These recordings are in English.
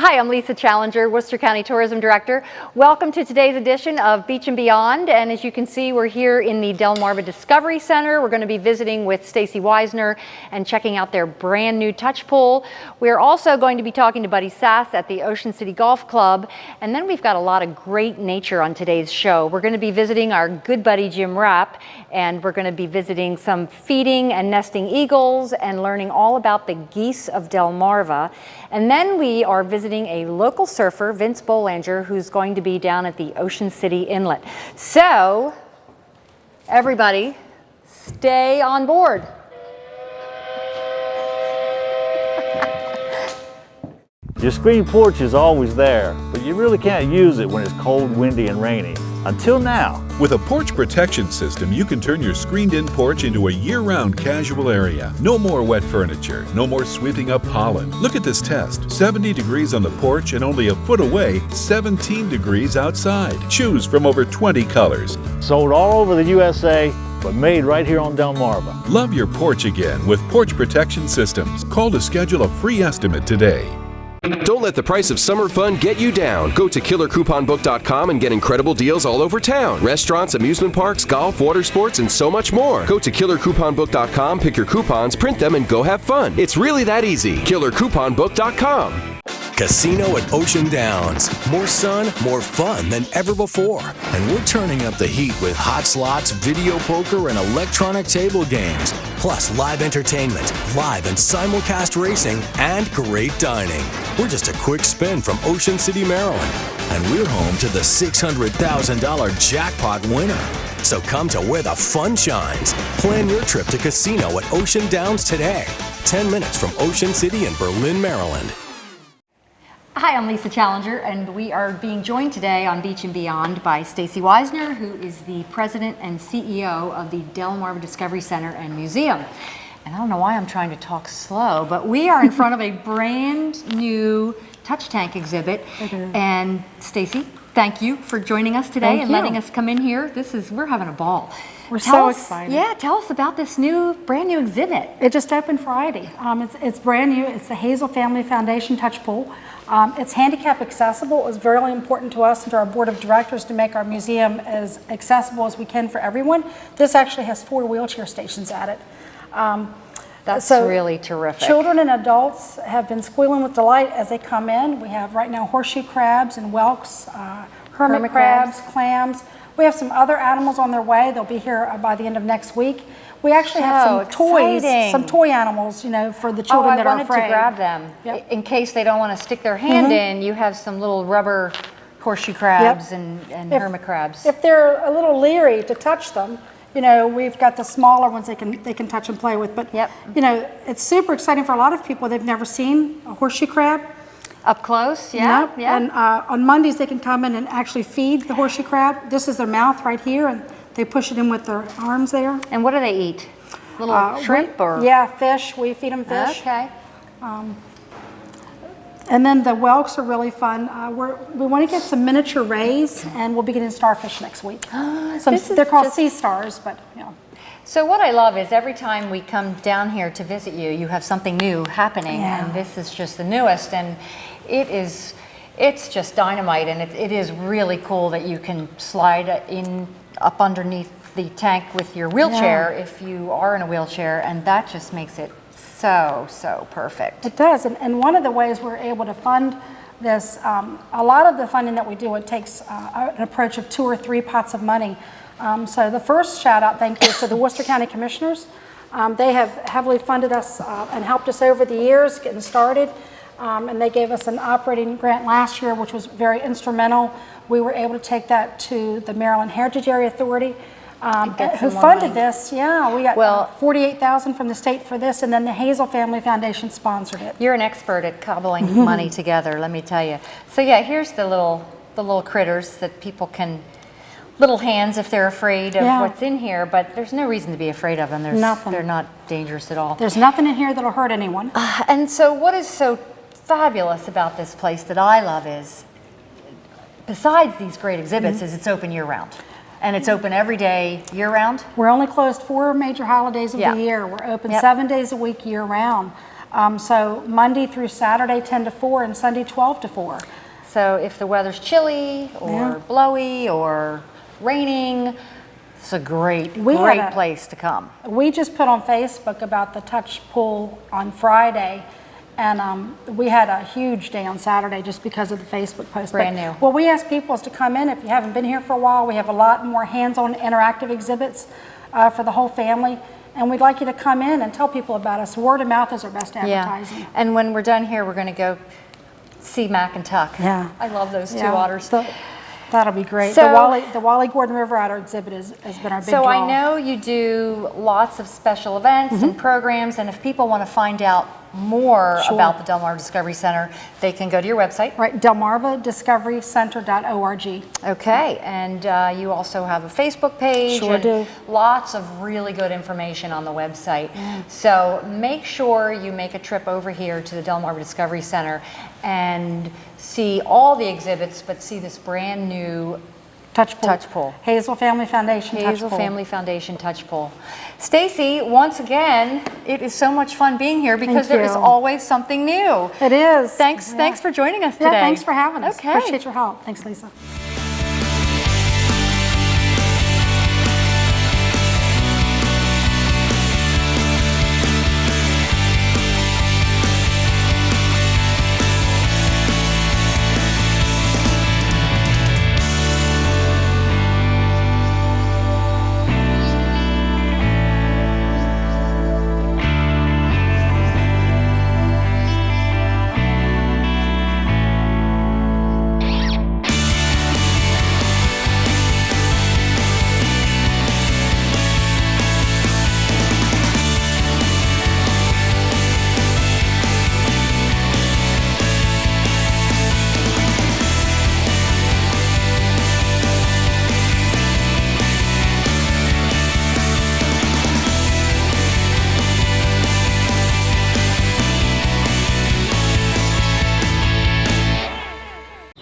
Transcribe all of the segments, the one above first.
Hi, I'm Lisa Challenger, Worcester County Tourism Director. Welcome to today's edition of Beach and Beyond. And as you can see, we're here in the Delmarva Discovery Center. We're going to be visiting with Stacy Weisner and checking out their brand new touch pool. We're also going to be talking to Buddy Sass at the Ocean City Golf Club. And then we've got a lot of great nature on today's show. We're going to be visiting our good buddy Jim Rapp, and we're going to be visiting some feeding and nesting eagles and learning all about the geese of Delmarva. And then we are visiting a local surfer, Vince Bolanger, who's going to be down at the Ocean City Inlet. So, everybody, stay on board. Your screen porch is always there, but you really can't use it when it's cold, windy, and rainy. Until now. With a porch protection system, you can turn your screened-in porch into a year-round casual area. No more wet furniture, no more sweeping up pollen. Look at this test. 70 degrees on the porch and only a foot away, 17 degrees outside. Choose from over 20 colors. Sold all over the USA, but made right here on Delmarva. Love your porch again with porch protection systems. Call to schedule a free estimate today. Don't let the price of summer fun get you down. Go to killercouponbook.com and get incredible deals all over town. Restaurants, amusement parks, golf, water sports, and so much more. Go to killercouponbook.com, pick your coupons, print them, and go have fun. It's really that easy. killercouponbook.com. Casino at Ocean Downs. More sun, more fun than ever before. And we're turning up the heat with hot slots, video poker, and electronic table games. Plus live entertainment, live and simulcast racing, and great dining. We're just a quick spin from Ocean City, Maryland. And we're home to the $600,000 jackpot winner. So come to where the fun shines. Plan your trip to Casino at Ocean Downs today. 10 minutes from Ocean City in Berlin, Maryland. Hi, I'm Lisa Challenger, and we are being joined today on Beach and Beyond by Stacy Weisner, who is the president and CEO of the Delmarva Discovery Center and Museum. And I don't know why I'm trying to talk slow, but we are in front of a brand new touch tank exhibit. And Stacy, thank you for joining us today and letting us come in here. We're having a ball. We're so excited. Yeah, tell us about this brand new exhibit. It just opened Friday. It's brand new. It's the Hazel Family Foundation Touch Pool. It's handicap accessible. It was very important to us and to our board of directors to make our museum as accessible as we can for everyone. This actually has 4 wheelchair stations at it. That's really terrific. Children and adults have been squealing with delight as they come in. We have right now horseshoe crabs and whelks, hermit crabs, clams. We have some other animals on their way. They'll be here by the end of next week. We actually have some toys, some toy animals, for the children that are afraid. I wanted to grab them. In case they don't want to stick their hand in, you have some little rubber horseshoe crabs and hermit crabs. If they're a little leery to touch them, we've got the smaller ones they can touch and play with. But it's super exciting for a lot of people. They've never seen a horseshoe crab. Up close, yeah. And on Mondays they can come in and actually feed the horseshoe crab. This is their mouth right here, and they push it in with their arms there. And what do they eat? Little shrimp or? Yeah, fish. We feed them fish. Okay. And then the whelks are really fun. We want to get some miniature rays, and we'll be getting starfish next week. They're called sea stars, but So what I love is every time we come down here to visit you, you have something new happening, and this is just the newest, and it's just dynamite, and it is really cool that you can slide up underneath the tank with your wheelchair if you are in a wheelchair, and that just makes it so perfect. It does, and one of the ways we're able to fund this, a lot of the funding that we do, it takes an approach of 2 or 3 pots of money. So the first shout out thank you is to the Worcester County Commissioners. They have heavily funded us and helped us over the years getting started. And they gave us an operating grant last year, which was very instrumental. We were able to take that to the Maryland Heritage Area Authority, who funded this. Yeah, we got $48,000 from the state for this, and then the Hazel Family Foundation sponsored it. You're an expert at cobbling money together, let me tell you. So yeah, here's the little critters that people can. Little hands if they're afraid of what's in here, but there's no reason to be afraid of them. They're not dangerous at all. There's nothing in here that'll hurt anyone. And so what is so fabulous about this place that I love is, besides these great exhibits, is it's open year-round. And it's open every day, year-round? We're only closed 4 major holidays of the year. We're open 7 days a week, year-round. So Monday through Saturday 10 to 4 and Sunday 12 to 4. So if the weather's chilly or blowy or raining, it's a great place to come. We just put on Facebook about the touch pool on Friday, and we had a huge day on Saturday just because of the Facebook post. Brand new. What we ask people is to come in if you haven't been here for a while. We have a lot more hands-on interactive exhibits for the whole family, and we'd like you to come in and tell people about us. Word of mouth is our best advertising. Yeah. And when we're done here, we're going to go see Mac and Tuck. Yeah. I love those two otters. That'll be great. So, the Wally Gordon River Otter exhibit has been our big draw. So I know you do lots of special events and programs, and if people want to find out more about the Delmarva Discovery Center, they can go to your website. Right, delmarvadiscoverycenter.org. Okay, and you also have a Facebook page. Sure do. Lots of really good information on the website. So make sure you make a trip over here to the Delmarva Discovery Center and see all the exhibits, but see this brand new Touch pool. Hazel Family Foundation touch pool. Hazel Family Foundation touch pool. Stacy, once again, it is so much fun being here because there is always something new. It is. Thanks for joining us today. Yeah, thanks for having us. Okay. Appreciate your help. Thanks, Lisa.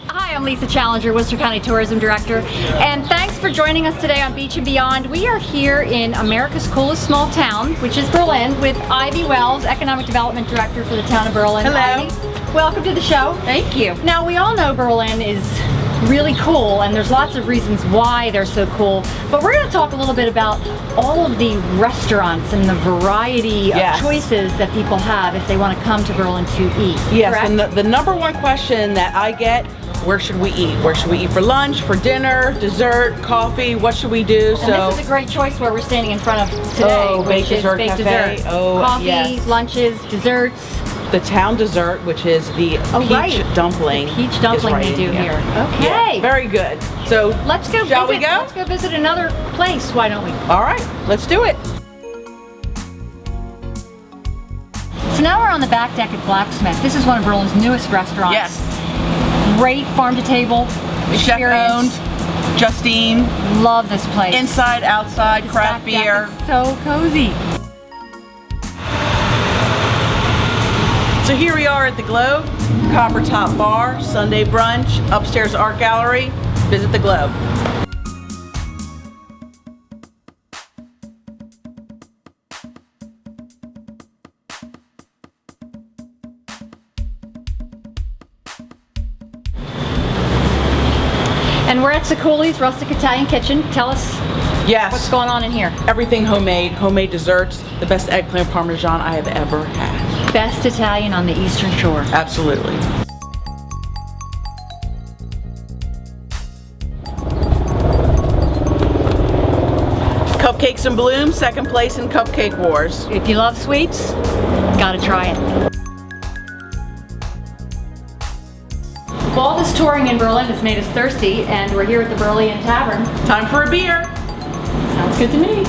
I'm Lisa Challenger, Worcester County Tourism Director, and thanks for joining us today on Beach and Beyond. We are here in America's coolest small town, which is Berlin, with Ivy Wells, Economic Development Director for the town of Berlin. Hello. Ivy, welcome to the show. Thank you. Now, we all know Berlin is really cool, and there's lots of reasons why they're so cool, but we're going to talk a little bit about all of the restaurants and the variety of choices that people have if they want to come to Berlin to eat. Yes, correct? and the number one question that I get, where should we eat? Where should we eat for lunch, for dinner, dessert, coffee? What should we do? And this is a great choice where we're standing in front of today, which Baked is Dessert Baked Cafe. Dessert. Oh, Coffee, yes. lunches, desserts. The town dessert, which is the peach dumpling. The peach dumpling is right they do in here. Okay. Yeah, very good. So Let's go shall visit, we go? Let's go visit another place. Why don't we? All right, let's do it. So now we're on the back deck at Blacksmith. This is one of Berlin's newest restaurants. Yes. Great farm to table Chef experience. owned, Justine. Love this place. Inside, outside, This craft back deck beer. is so cozy. So here we are at the Globe, Copper Top Bar, Sunday brunch, upstairs art gallery. Visit the Globe. And we're at Sicoli's Rustic Italian Kitchen. Tell us Yes. what's going on in here. Everything homemade, homemade desserts, the best eggplant parmesan I have ever had. Best Italian on the Eastern Shore. Absolutely. Cupcakes and Bloom, second place in Cupcake Wars. If you love sweets, gotta try it. All this touring in Berlin has made us thirsty, and we're here at the Berlin Tavern. Time for a beer. Sounds good to me.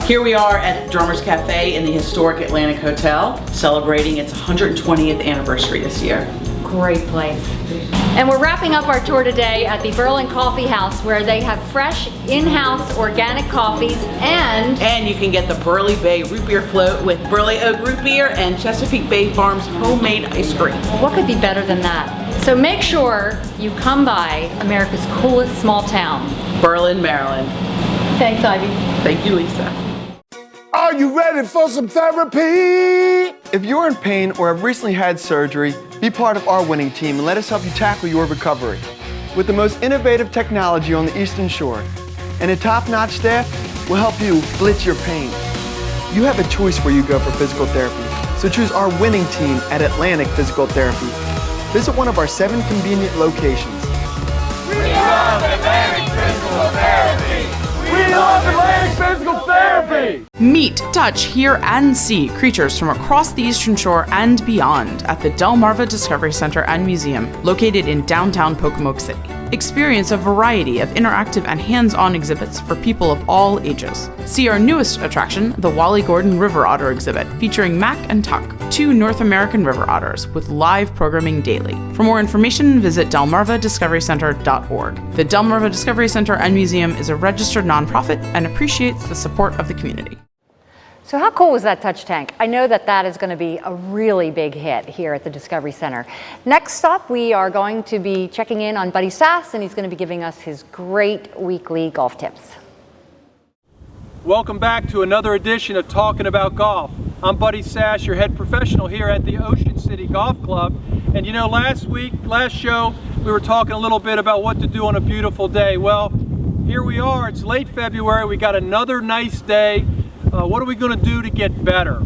Here we are at Drummer's Cafe in the historic Atlantic Hotel, celebrating its 120th anniversary this year. Great place. And we're wrapping up our tour today at the Berlin Coffee House, where they have fresh, in-house organic coffees, and you can get the Burley Bay Root Beer Float with Burley Oak Root Beer and Chesapeake Bay Farms homemade ice cream. what could be better than that? So make sure you come by America's coolest small town. Berlin, Maryland. Thanks, Ivy. Thank you, Lisa. Are you ready for some therapy? If you're in pain or have recently had surgery, be part of our winning team and let us help you tackle your recovery. With the most innovative technology on the Eastern Shore and a top-notch staff, we'll help you blitz your pain. You have a choice where you go for physical therapy, so choose our winning team at Atlantic Physical Therapy. Visit one of our 7 convenient locations. We love Atlantic Physical Therapy! We love Atlantic Physical Therapy! Meet, touch, hear, and see creatures from across the Eastern Shore and beyond at the Delmarva Discovery Center and Museum, located in downtown Pocomoke City. Experience a variety of interactive and hands-on exhibits for people of all ages. See our newest attraction, the Wally Gordon River Otter exhibit, featuring Mac and Tuck, 2 North American river otters, with live programming daily. For more information, visit delmarvadiscoverycenter.org. The Delmarva Discovery Center and Museum is a registered nonprofit and appreciates the support of the community. So how cool was that touch tank? I know that that is going to be a really big hit here at the Discovery Center. Next stop, we are going to be checking in on Buddy Sass, and he's going to be giving us his great weekly golf tips. Welcome back to another edition of Talking About Golf. I'm Buddy Sass, your head professional here at the Ocean City Golf Club. And you know, last show, we were talking a little bit about what to do on a beautiful day. Well, here we are, it's late February, we got another nice day. What are we going to do to get better?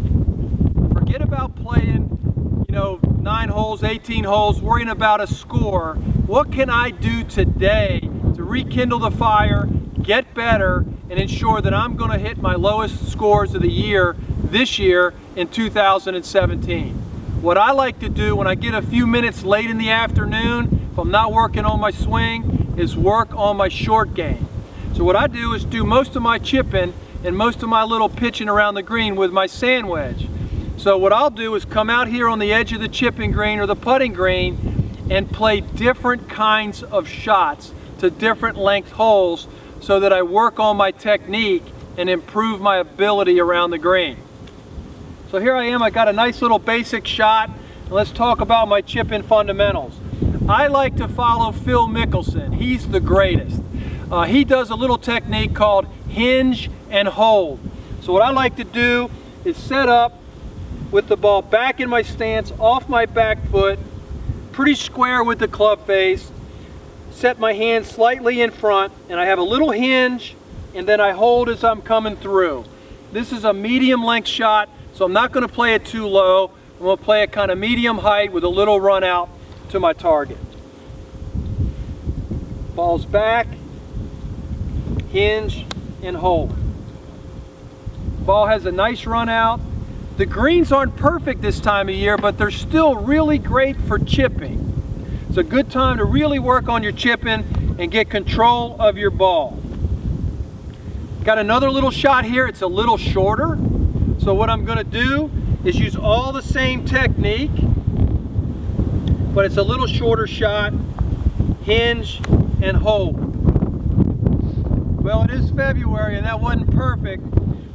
Forget about playing, 9 holes, 18 holes, worrying about a score. What can I do today to rekindle the fire, get better, and ensure that I'm going to hit my lowest scores of the year this year in 2017? What I like to do when I get a few minutes late in the afternoon, if I'm not working on my swing, is work on my short game. So what I do is do most of my chipping and most of my little pitching around the green with my sand wedge. So what I'll do is come out here on the edge of the chipping green or the putting green and play different kinds of shots to different length holes so that I work on my technique and improve my ability around the green. So here I am, I got a nice little basic shot. Let's talk about my chipping fundamentals. I like to follow Phil Mickelson. He's the greatest. He does a little technique called hinge and hold. So what I like to do is set up with the ball back in my stance, off my back foot, pretty square with the club face, set my hand slightly in front, and I have a little hinge, and then I hold as I'm coming through. This is a medium length shot, so I'm not going to play it too low. I'm going to play it kind of medium height with a little run out to my target. Ball's back, hinge, and hold. Ball has a nice run out. The greens aren't perfect this time of year, but they're still really great for chipping. It's a good time to really work on your chipping and get control of your ball. Got another little shot here. It's a little shorter. So what I'm going to do is use all the same technique, but it's a little shorter shot, hinge and hold. Well, it is February and that wasn't perfect.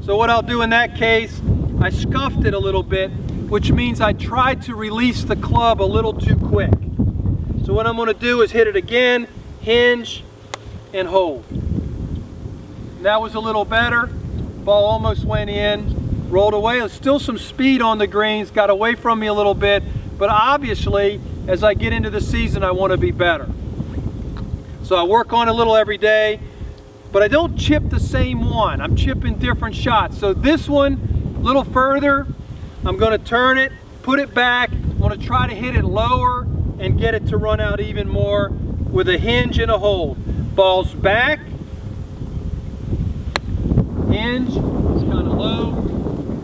So what I'll do in that case, I scuffed it a little bit, which means I tried to release the club a little too quick. So what I'm going to do is hit it again, hinge, and hold. And that was a little better. Ball almost went in, rolled away. There's still some speed on the greens, got away from me a little bit, but obviously, as I get into the season, I want to be better. So I work on it a little every day. But I don't chip the same one. I'm chipping different shots. So this one, a little further, I'm going to turn it, put it back. I'm going to try to hit it lower and get it to run out even more with a hinge and a hold. Ball's back, hinge, it's kind of low,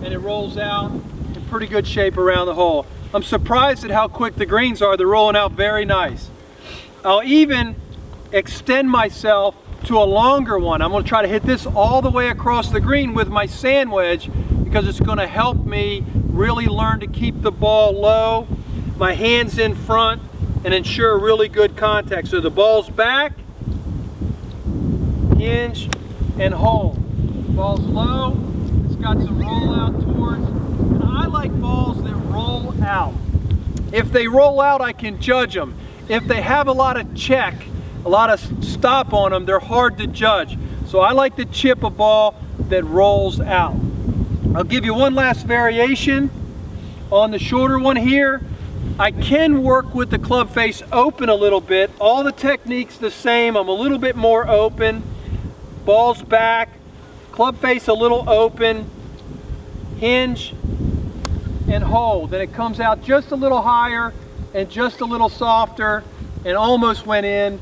and it rolls out in pretty good shape around the hole. I'm surprised at how quick the greens are. They're rolling out very nice. I'll even extend myself to a longer one. I'm going to try to hit this all the way across the green with my sand wedge because it's going to help me really learn to keep the ball low, my hands in front, and ensure really good contact. So the ball's back, hinge, and hold. Ball's low, it's got some roll out towards, and I like balls that roll out. If they roll out, I can judge them. If they have a lot of check, a lot of stop on them, they're hard to judge. So I like to chip a ball that rolls out. I'll give you one last variation. On the shorter one here, I can work with the club face open a little bit. All the technique's the same. I'm a little bit more open. Ball's back, club face a little open, hinge and hold. Then it comes out just a little higher and just a little softer, and almost went in.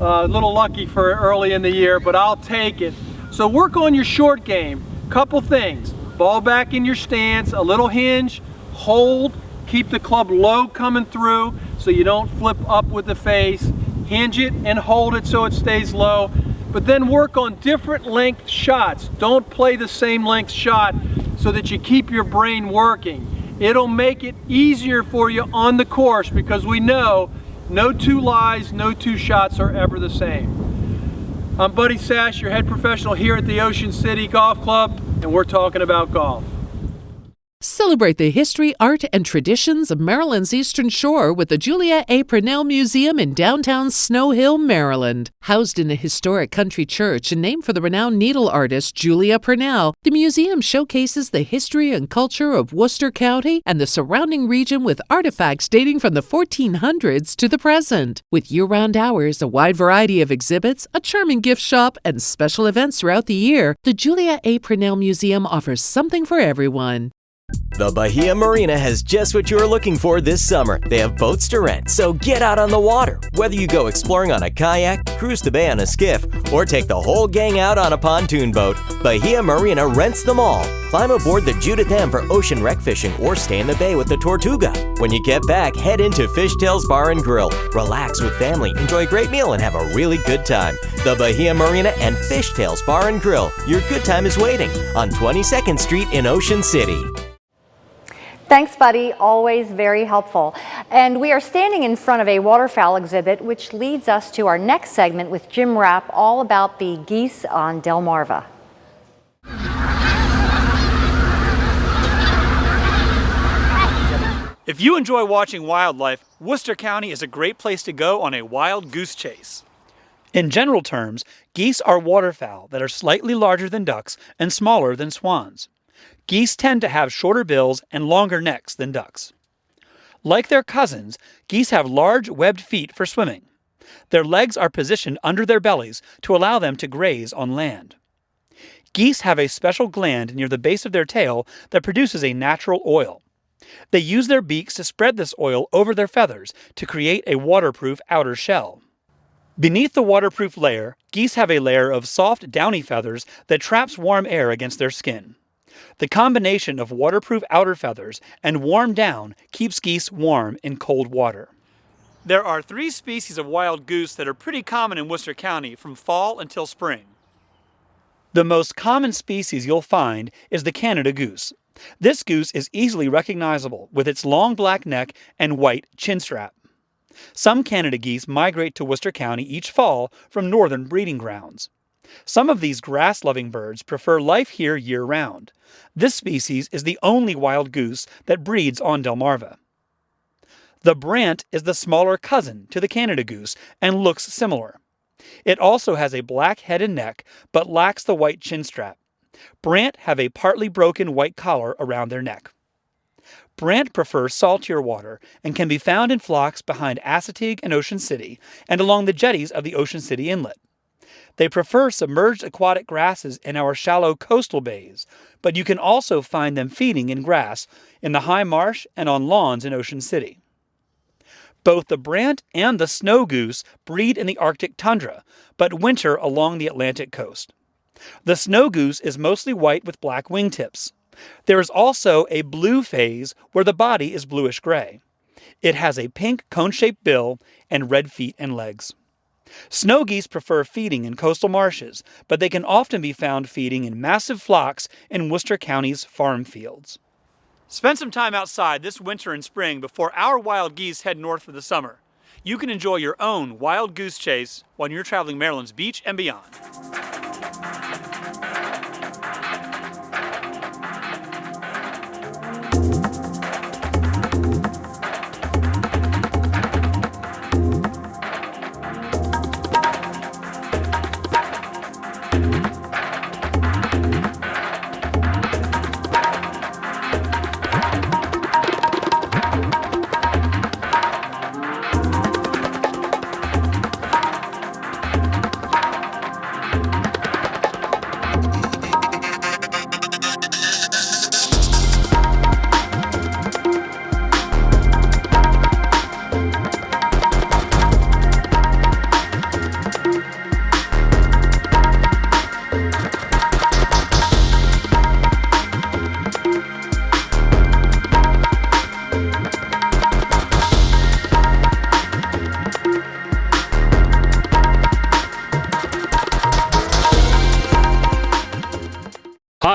A little lucky for early in the year, but I'll take it. So work on your short game. Couple things. Ball back in your stance, a little hinge, hold, keep the club low coming through so you don't flip up with the face. Hinge it and hold it so it stays low. But then work on different length shots. Don't play the same length shot so that you keep your brain working. It'll make it easier for you on the course, because we know no two lies, no two shots are ever the same. I'm Buddy Sash, your head professional here at the Ocean City Golf Club, and we're talking about golf. Celebrate the history, art, and traditions of Maryland's Eastern Shore with the Julia A. Purnell Museum in downtown Snow Hill, Maryland. Housed in a historic country church and named for the renowned needle artist Julia Purnell, the museum showcases the history and culture of Worcester County and the surrounding region with artifacts dating from the 1400s to the present. With year-round hours, a wide variety of exhibits, a charming gift shop, and special events throughout the year, the Julia A. Purnell Museum offers something for everyone. The Bahia Marina has just what you're looking for this summer. They have boats to rent, so get out on the water. Whether you go exploring on a kayak, cruise the bay on a skiff, or take the whole gang out on a pontoon boat, Bahia Marina rents them all. Climb aboard the Judith M for ocean wreck fishing or stay in the bay with the Tortuga. When you get back, head into Fishtails Bar and Grill. Relax with family, enjoy a great meal, and have a really good time. The Bahia Marina and Fishtails Bar and Grill. Your good time is waiting on 22nd Street in Ocean City. Thanks, Buddy. Always very helpful. And we are standing in front of a waterfowl exhibit, which leads us to our next segment with Jim Rapp, all about the geese on Delmarva. If you enjoy watching wildlife, Worcester County is a great place to go on a wild goose chase. In general terms, geese are waterfowl that are slightly larger than ducks and smaller than swans. Geese tend to have shorter bills and longer necks than ducks. Like their cousins, geese have large webbed feet for swimming. Their legs are positioned under their bellies to allow them to graze on land. Geese have a special gland near the base of their tail that produces a natural oil. They use their beaks to spread this oil over their feathers to create a waterproof outer shell. Beneath the waterproof layer, geese have a layer of soft, downy feathers that traps warm air against their skin. The combination of waterproof outer feathers and warm down keeps geese warm in cold water. There are 3 species of wild goose that are pretty common in Worcester County from fall until spring. The most common species you'll find is the Canada goose. This goose is easily recognizable with its long black neck and white chin strap. Some Canada geese migrate to Worcester County each fall from northern breeding grounds. Some of these grass-loving birds prefer life here year-round. This species is the only wild goose that breeds on Delmarva. The brant is the smaller cousin to the Canada goose and looks similar. It also has a black head and neck, but lacks the white chin strap. Brant have a partly broken white collar around their neck. Brant prefer saltier water and can be found in flocks behind Assateague and Ocean City and along the jetties of the Ocean City Inlet. They prefer submerged aquatic grasses in our shallow coastal bays, but you can also find them feeding in grass in the high marsh and on lawns in Ocean City. Both the brant and the snow goose breed in the Arctic tundra, but winter along the Atlantic coast. The snow goose is mostly white with black wingtips. There is also a blue phase where the body is bluish-gray. It has a pink cone-shaped bill and red feet and legs. Snow geese prefer feeding in coastal marshes, but they can often be found feeding in massive flocks in Worcester County's farm fields. Spend some time outside this winter and spring before our wild geese head north for the summer. You can enjoy your own wild goose chase when you're traveling Maryland's beach and beyond.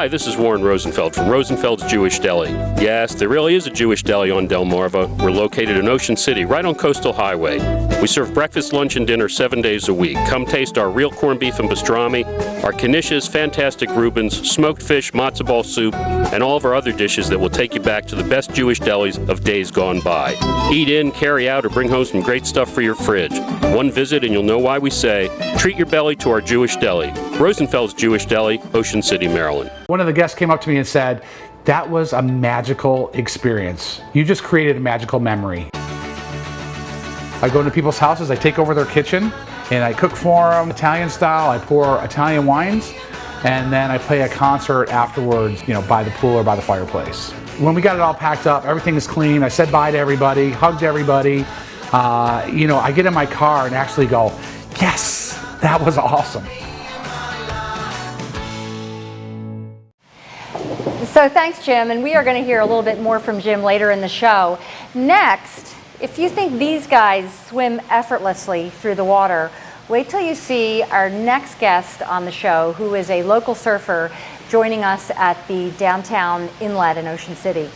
Hi, this is Warren Rosenfeld from Rosenfeld's Jewish Deli. Yes, there really is a Jewish deli on Delmarva. We're located in Ocean City, right on Coastal Highway. We serve breakfast, lunch, and dinner 7 days a week. Come taste our real corned beef and pastrami, our knishes, fantastic Reubens, smoked fish, matzo ball soup, and all of our other dishes that will take you back to the best Jewish delis of days gone by. Eat in, carry out, or bring home some great stuff for your fridge. One visit and you'll know why we say, treat your belly to our Jewish deli. Rosenfeld's Jewish Deli, Ocean City, Maryland. One of the guests came up to me and said, that was a magical experience. You just created a magical memory. I go into people's houses, I take over their kitchen, and I cook for them Italian style. I pour Italian wines, and then I play a concert afterwards, by the pool or by the fireplace. When we got it all packed up, everything is clean. I said bye to everybody, hugged everybody. I get in my car and actually go, yes, that was awesome. So thanks, Jim, and we are going to hear a little bit more from Jim later in the show. Next, if you think these guys swim effortlessly through the water, wait till you see our next guest on the show, who is a local surfer joining us at the downtown inlet in Ocean City.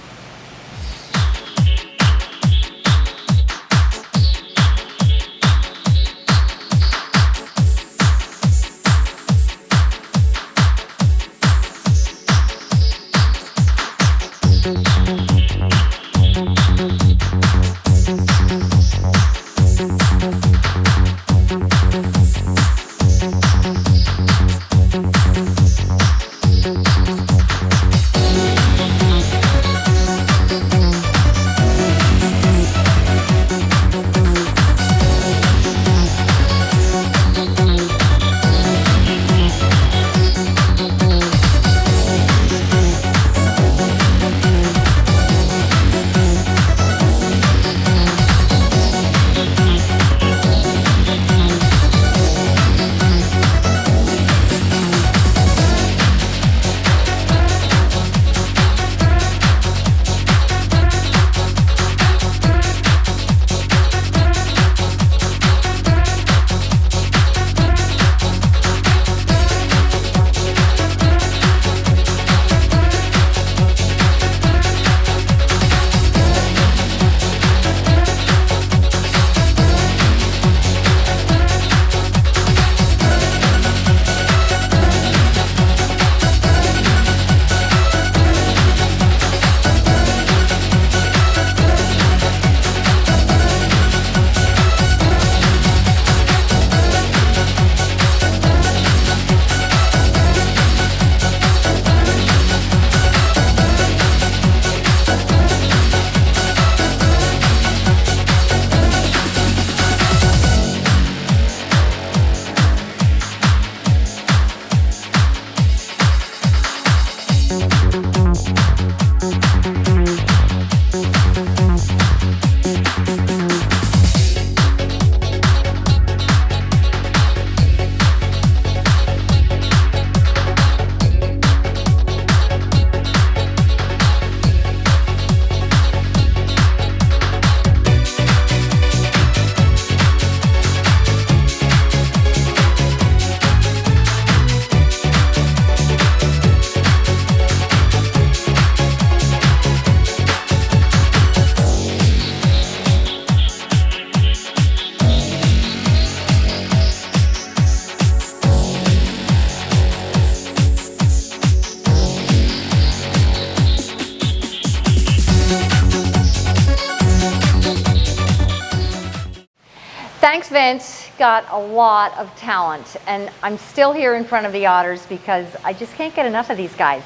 Thanks, Vince. Got a lot of talent, and I'm still here in front of the otters because I just can't get enough of these guys.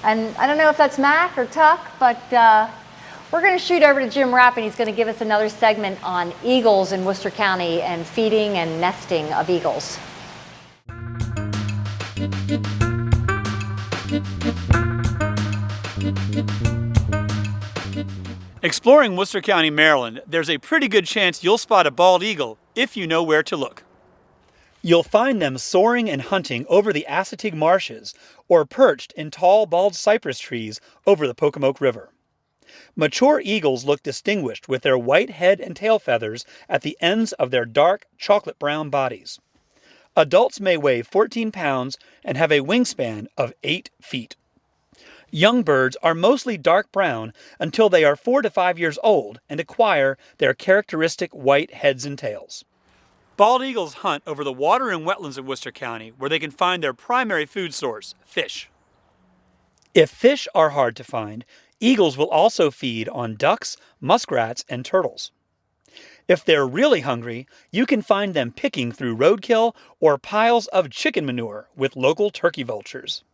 And I don't know if that's Mac or Tuck, but we're going to shoot over to Jim Rapp, and he's going to give us another segment on eagles in Worcester County and feeding and nesting of eagles. Exploring Worcester County, Maryland, there's a pretty good chance you'll spot a bald eagle if you know where to look. You'll find them soaring and hunting over the Assateague marshes or perched in tall bald cypress trees over the Pocomoke River. Mature eagles look distinguished with their white head and tail feathers at the ends of their dark chocolate brown bodies. Adults may weigh 14 pounds and have a wingspan of 8 feet. Young birds are mostly dark brown until they are 4 to 5 years old and acquire their characteristic white heads and tails. Bald eagles hunt over the water and wetlands of Worcester County, where they can find their primary food source, fish. If fish are hard to find, eagles will also feed on ducks, muskrats, and turtles. If they're really hungry, you can find them picking through roadkill or piles of chicken manure with local turkey vultures.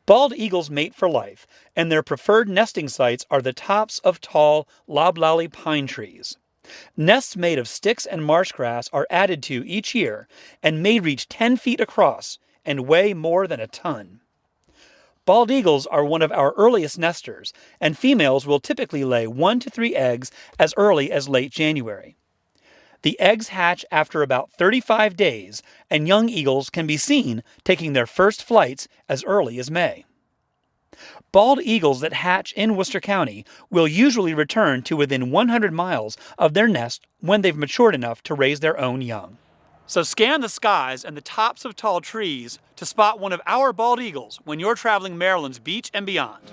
Bald eagles mate for life, and their preferred nesting sites are the tops of tall loblolly pine trees. Nests made of sticks and marsh grass are added to each year and may reach 10 feet across and weigh more than a ton. Bald eagles are one of our earliest nesters, and females will typically lay 1 to 3 eggs as early as late January. The eggs hatch after about 35 days, and young eagles can be seen taking their first flights as early as May. Bald eagles that hatch in Worcester County will usually return to within 100 miles of their nest when they've matured enough to raise their own young. So scan the skies and the tops of tall trees to spot one of our bald eagles when you're traveling Maryland's beach and beyond.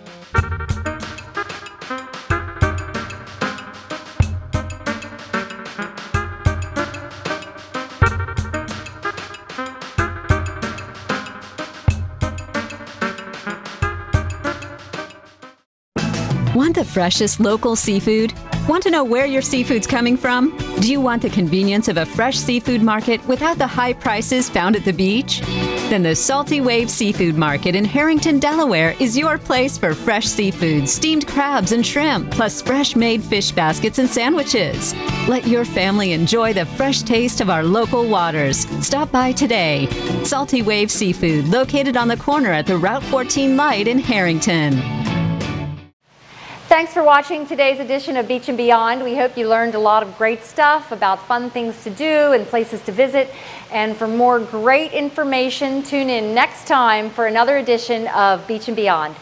Want the freshest local seafood? Want to know where your seafood's coming from? Do you want the convenience of a fresh seafood market without the high prices found at the beach? Then the Salty Wave Seafood Market in Harrington, Delaware is your place for fresh seafood, steamed crabs and shrimp, plus fresh-made fish baskets and sandwiches. Let your family enjoy the fresh taste of our local waters. Stop by today. Salty Wave Seafood, located on the corner at the Route 14 light in Harrington. Thanks for watching today's edition of Beach and Beyond. We hope you learned a lot of great stuff about fun things to do and places to visit. And for more great information, tune in next time for another edition of Beach and Beyond.